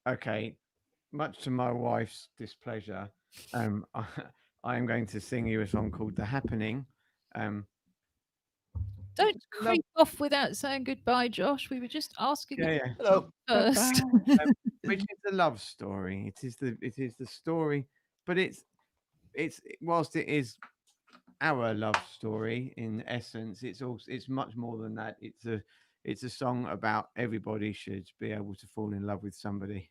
Okay, much to my wife's displeasure, I am going to sing you a song called "The Happening." Don't Love- creep off without saying goodbye, Josh. We were just asking Yeah, you yeah. Hello. first. Which is a love story. It is the story, but it's whilst it is our love story in essence, it's much more than that. It's a song about everybody should be able to fall in love with somebody.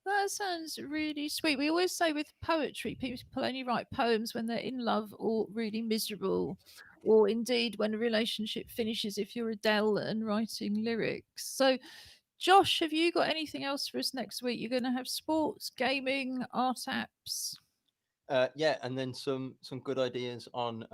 That sounds really sweet. We always say with poetry, people only write poems when they're in love or really miserable, or indeed when a relationship finishes, if you're Adele and writing lyrics. So, Josh, have you got anything else for us next week? You're going to have sports, gaming, art apps. Yeah, and then some good ideas on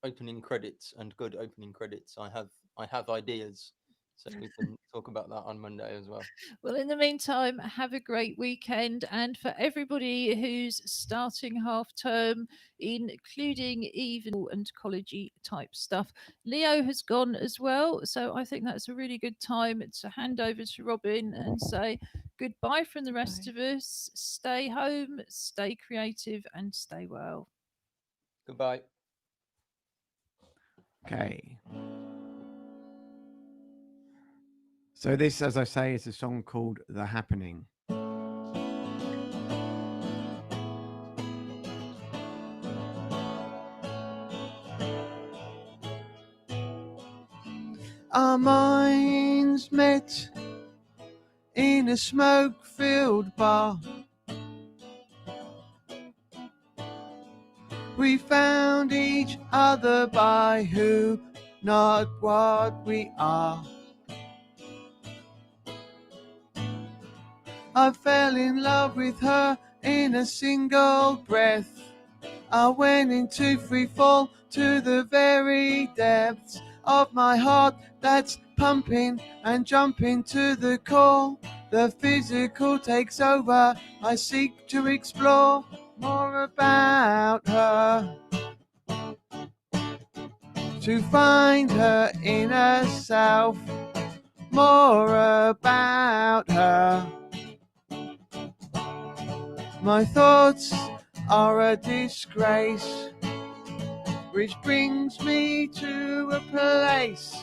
opening credits and good opening credits. I have ideas So we can talk about that on Monday as well. Well, in the meantime, have a great weekend. And for everybody who's starting half term, including even and collegey type stuff, Leo has gone as well. So I think that's a really good time to hand over to Robin and say goodbye from the rest of us. Stay home, stay creative, and stay well. Goodbye. Okay. So this, as I say, is a song called The Happening. Our minds met in a smoke-filled bar. We found each other by who, not what we are. I fell in love with her in a single breath. I went into free fall to the very depths of my heart that's pumping and jumping to the core. The physical takes over. I seek to explore more about her, to find her inner self, more about her. My thoughts are a disgrace, which brings me to a place,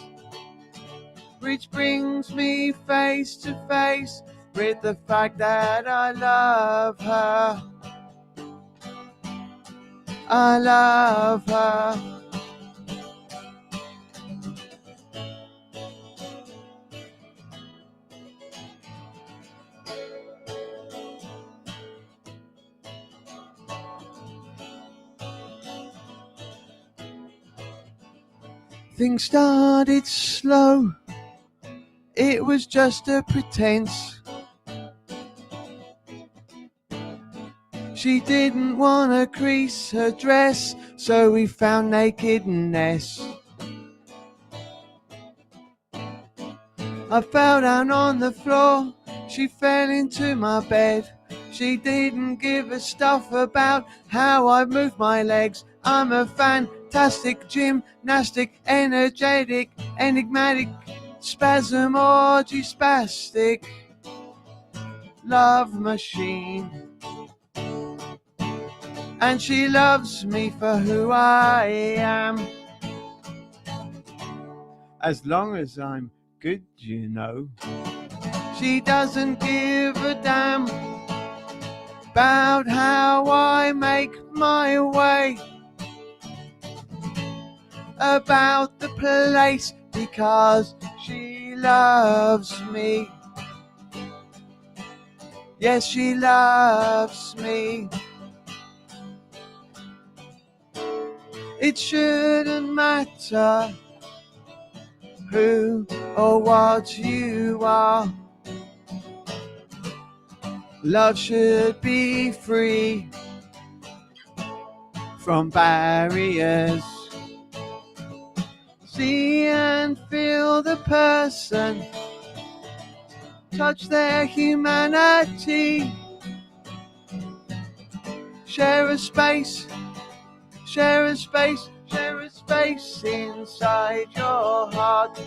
which brings me face to face with the fact that I love her. I love her. Things started slow, it was just a pretense. She didn't want to crease her dress, so we found nakedness. I fell down on the floor, she fell into my bed. She didn't give a stuff about how I move my legs. I'm a fantastic, gymnastic, energetic, enigmatic, spasm orgy, spastic love machine. And she loves me for who I am, as long as I'm good, you know. She doesn't give a damn about how I make my way about the place, because she loves me. Yes, she loves me. It shouldn't matter who or what you are. Love should be free from barriers. See and feel the person, touch their humanity. Share a space, share a space, share a space inside your heart.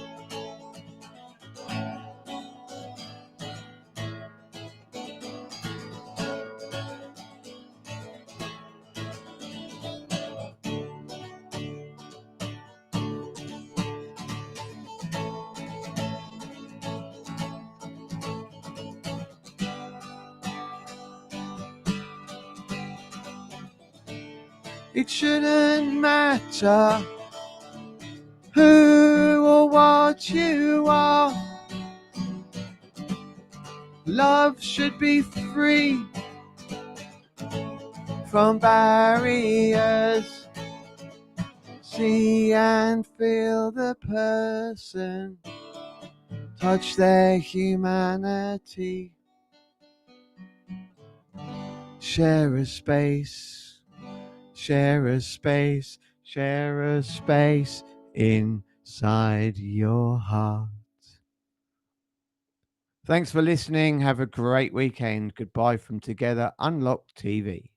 It shouldn't matter who or what you are. Love should be free from barriers. See and feel the person, touch their humanity. Share a space, share a space, share a space inside your heart. Thanks for listening. Have a great weekend. Goodbye from Together Unlocked TV.